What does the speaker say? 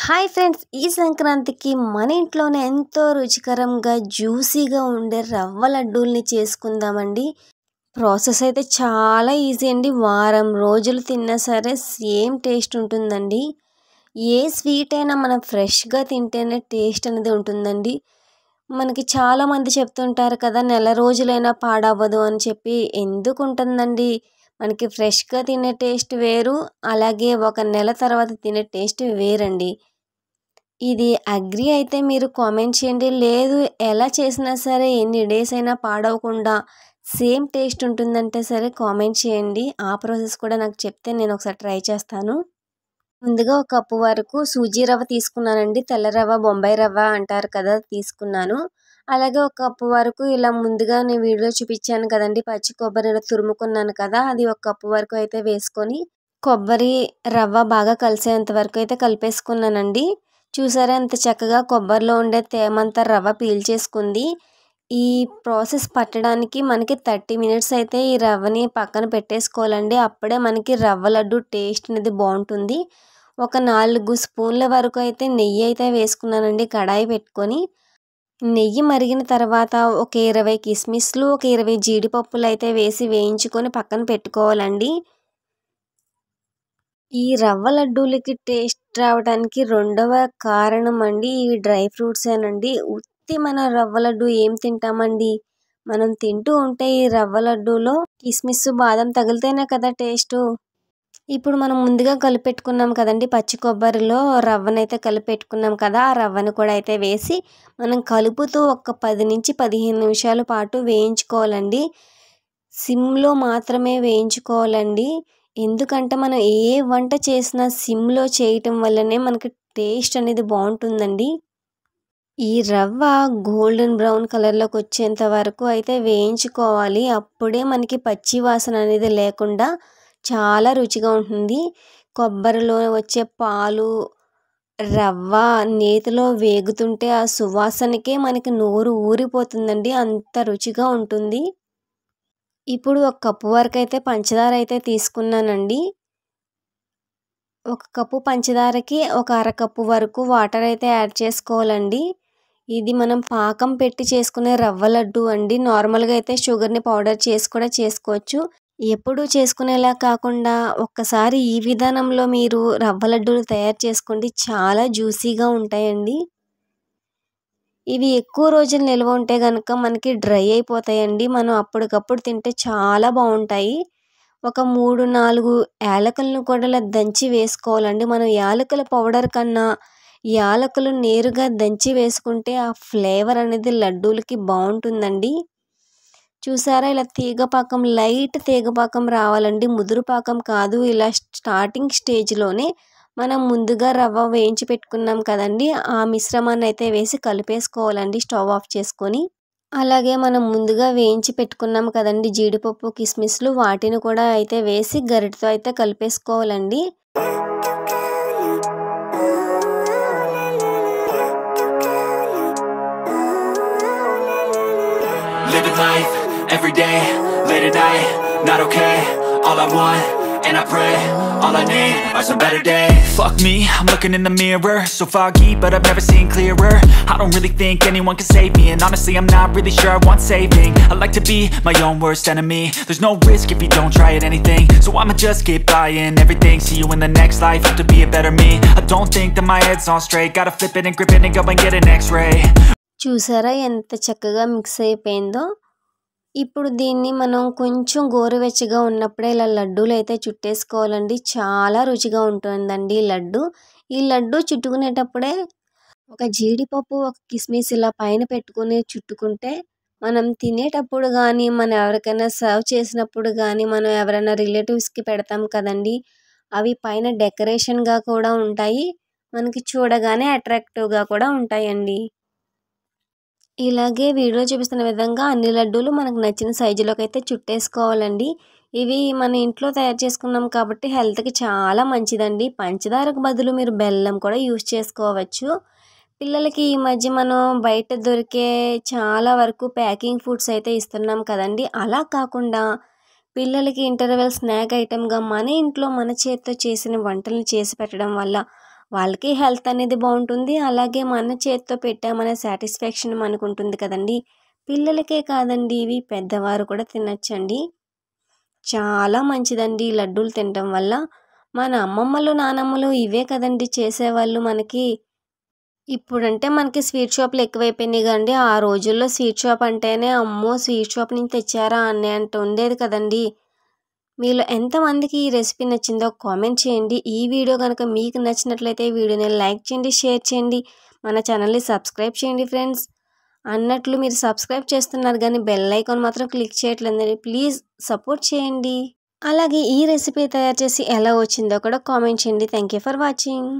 Hi friends, ఈ సంక్రాంతికి మన ఇంట్లోనే ఎంతో రుచికరంగా జ్యూసీగా ఉండే రవ్వ లడ్డూల్ని చేసుకుందామండి. ప్రాసెస్ అయితే చాలా ఈజీ అండి. వారం రోజులు తిన్నా సరే సేమ్ టేస్ట్ ఉంటుందండి. ఏ స్వీట్ అయినా మనం ఫ్రెష్గా తింటేనే టేస్ట్ అనేది ఉంటుందండి. మనకి చాలామంది చెప్తుంటారు కదా, నెల రోజులైనా పాడవ్వదు అని చెప్పి. ఎందుకు ఉంటుందండి, మనకి ఫ్రెష్గా తినే టేస్ట్ వేరు, అలాగే ఒక నెల తర్వాత తినే టేస్ట్ వేరండి. ఇది అగ్రి అయితే మీరు కామెంట్ చేయండి. లేదు, ఎలా చేసినా సరే ఎన్ని డేస్ అయినా పాడవకుండా సేమ్ టేస్ట్ ఉంటుందంటే సరే కామెంట్ చేయండి. ఆ ప్రాసెస్ కూడా నాకు చెప్తే నేను ఒకసారి ట్రై చేస్తాను. ముందుగా ఒక కప్పు వరకు సూజీ రవ్వ తీసుకున్నానండి. తెల్ల రవ్వ, బొంబాయి రవ్వ అంటారు కదా, తీసుకున్నాను. అలాగే ఒక కప్పు వరకు ఇలా ముందుగా నేను వీడియో చూపించాను కదండి, పచ్చి కొబ్బరి తురుముకున్నాను కదా, అది ఒక కప్పు వరకు అయితే వేసుకొని కొబ్బరి రవ్వ బాగా కలిసేంత వరకు అయితే కలిపేసుకున్నానండి. చూసారా ఎంత చక్కగా కొబ్బరిలో ఉండే తేమంతా రవ్వ పీల్చేసుకుంది. ఈ ప్రాసెస్ పట్టడానికి మనకి 30 మినిట్స్ అయితే ఈ రవ్వని పక్కన పెట్టేసుకోవాలండి. అప్పుడే మనకి రవ్వ లడ్డు టేస్ట్ అనేది బాగుంటుంది. ఒక 4 స్పూన్ల వరకు అయితే నెయ్యి అయితే వేసుకున్నానండి కడాయి పెట్టుకొని. నెయ్యి మరిగిన తర్వాత ఒక 20 కిస్మిస్లు, ఒక 20 జీడిపప్పులు అయితే వేసి వేయించుకొని పక్కన పెట్టుకోవాలండి. ఈ రవ్వ లడ్డూలకి టేస్ట్ రావడానికి రెండవ కారణం అండి ఈ డ్రై ఫ్రూట్సేనండి. ఉత్తి మన రవ్వ లడ్డు ఏం తింటామండి, మనం తింటూ ఉంటే ఈ రవ్వ లడ్డూలో కిస్మిస్, బాదం తగిలితేనే కదా టేస్టు. ఇప్పుడు మనం ముందుగా కలిపెట్టుకున్నాం కదండి, పచ్చి కొబ్బరిలో రవ్వనైతే కలిపెట్టుకున్నాం కదా, ఆ రవ్వను కూడా అయితే వేసి మనం కలుపుతూ ఒక 10 నుంచి 15 నిమిషాల పాటు వేయించుకోవాలండి. సిమ్లో మాత్రమే వేయించుకోవాలండి. ఎందుకంటే మనం ఏ వంట చేసినా సిమ్లో చేయటం వల్లనే మనకి టేస్ట్ అనేది బాగుంటుందండి. ఈ రవ్వ గోల్డెన్ బ్రౌన్ కలర్లోకి వచ్చేంత వరకు అయితే వేయించుకోవాలి. అప్పుడే మనకి పచ్చి వాసన అనేది లేకుండా చాలా రుచిగా ఉంటుంది. కొబ్బరిలో వచ్చే పాలు, రవ్వ నేతిలో వేగుతుంటే ఆ సువాసనకే మనకి నోరు ఊరిపోతుందండి, అంత రుచిగా ఉంటుంది. ఇప్పుడు ఒక కప్పు వరకు అయితే పంచదార అయితే తీసుకున్నానండి. ఒక కప్పు పంచదారకి ఒక అరకప్పు వరకు వాటర్ అయితే యాడ్ చేసుకోవాలండి. ఇది మనం పాకం పెట్టి చేసుకునే రవ్వ లడ్డు అండి. నార్మల్గా అయితే షుగర్ని పౌడర్ చేసి కూడా చేసుకోవచ్చు. ఎప్పుడూ చేసుకునేలా కాకుండా ఒక్కసారి ఈ విధానంలో మీరు రవ్వ లడ్డూలు తయారు చేసుకోండి, చాలా జ్యూసీగా ఉంటాయండి. ఇవి ఎక్కువ రోజులు నిల్వ ఉంటే కనుక మనకి డ్రై అయిపోతాయండి. మనం అప్పటికప్పుడు తింటే చాలా బాగుంటాయి. ఒక 3-4 యాలకులను కూడా ఇలా దంచి వేసుకోవాలండి. మనం యాలకుల పౌడర్ కన్నా యాలకులు నేరుగా దంచి వేసుకుంటే ఆ ఫ్లేవర్ అనేది లడ్డూలకి బాగుంటుందండి. చూసారా, ఇలా తీగపాకం, లైట్ తీగపాకం రావాలండి, ముదురు పాకం కాదు. ఇలా స్టార్టింగ్ స్టేజ్లోనే మనం ముందుగా రవ్వ వేయించి పెట్టుకున్నాం కదండి, ఆ మిశ్రమాన్ని అయితే వేసి కలిపేసుకోవాలండి స్టవ్ ఆఫ్ చేసుకొని. అలాగే మనం ముందుగా వేయించి పెట్టుకున్నాం కదండి జీడిపప్పు, కిస్మిస్లు, వాటిని కూడా అయితే వేసి గరిటతో అయితే కలిపేసుకోవాలండి. Living life, everyday, late at night, not okay. All I want, and I pray, all I need are some better days. Fuck me, I'm looking in the mirror, so foggy, but I've never seen clearer. I don't really think anyone can save me, and honestly I'm not really sure I want saving. I like to be my own worst enemy. There's no risk if you don't try at anything, so I'ma just keep buying everything. See you in the next life, have to be a better me. I don't think that my head's on straight, gotta flip it and grip it and go and get an x-ray. చూసారా ఎంత చక్కగా mix అయిపోయిందో. ఇప్పుడు దీన్ని మనం కొంచెం గోరువెచ్చగా ఉన్నప్పుడే ఇలా లడ్డూలు అయితే చుట్టేసుకోవాలండి. చాలా రుచిగా ఉంటుందండి లడ్డు. ఈ లడ్డు చుట్టుకునేటప్పుడే ఒక జీడిపప్పు, ఒక కిస్మిస్ ఇలా పైన పెట్టుకుని చుట్టుకుంటే మనం తినేటప్పుడు కానీ, మనం ఎవరికైనా సర్వ్ చేసినప్పుడు కానీ, మనం ఎవరైనా రిలేటివ్స్కి పెడతాం కదండి, అవి పైన డెకరేషన్గా కూడా ఉంటాయి, మనకి చూడగానే అట్రాక్టివ్గా కూడా ఉంటాయండి. ఇలాగే వీడియోలో చూపిస్తున్న విధంగా అన్ని లడ్డూలు మనకు నచ్చిన సైజులోకి అయితే చుట్టేసుకోవాలండి. ఇవి మన ఇంట్లో తయారు చేసుకున్నాం కాబట్టి హెల్త్కి చాలా మంచిదండి. పంచదారకు బదులు మీరు బెల్లం కూడా యూజ్ చేసుకోవచ్చు. పిల్లలకి ఈ మధ్య మనం బయట దొరికే చాలా వరకు ప్యాకింగ్ ఫుడ్స్ అయితే ఇస్తున్నాం కదండి, అలా కాకుండా పిల్లలకి ఇంటర్వెల్ స్నాక్ ఐటెంగా మన ఇంట్లో మన చేతితో చేసిన వంటలను చేసి పెట్టడం వల్ల వాళ్ళకి హెల్త్ అనేది బాగుంటుంది. అలాగే మన చేత్తో పెట్టామనే సాటిస్ఫాక్షన్ మనకు ఉంటుంది కదండి. పిల్లలకే కాదండి, ఇవి పెద్దవారు కూడా తినచ్చండి. చాలా మంచిదండి ఈ లడ్డూలు తినటం వల్ల. మన అమ్మమ్మలు నానమ్మలు ఇవే కదండి చేసేవాళ్ళు మనకి. ఇప్పుడంటే మనకి స్వీట్ షాపులు ఎక్కువైపోయినాయి కదండి. ఆ రోజుల్లో స్వీట్ షాప్ అంటేనే అమ్మో స్వీట్ షాప్ నుంచి తెచ్చారా అనేంత ఉండేది కదండి. మీలో ఎంతమందికి ఈ రెసిపీ నచ్చిందో కామెంట్ చేయండి. ఈ వీడియో కనుక మీకు నచ్చినట్లయితే వీడియోని లైక్ చేయండి, షేర్ చేయండి, మన ఛానల్ని సబ్స్క్రైబ్ చేయండి ఫ్రెండ్స్. అన్నట్లు మీరు సబ్స్క్రైబ్ చేస్తున్నారు కానీ బెల్ ఐకాన్ మాత్రం క్లిక్ చేయట్లేదండి. ప్లీజ్ సపోర్ట్ చేయండి. అలాగే ఈ రెసిపీ తయారు చేసి ఎలా వచ్చిందో కూడా కామెంట్ చేయండి. Thank you for watching.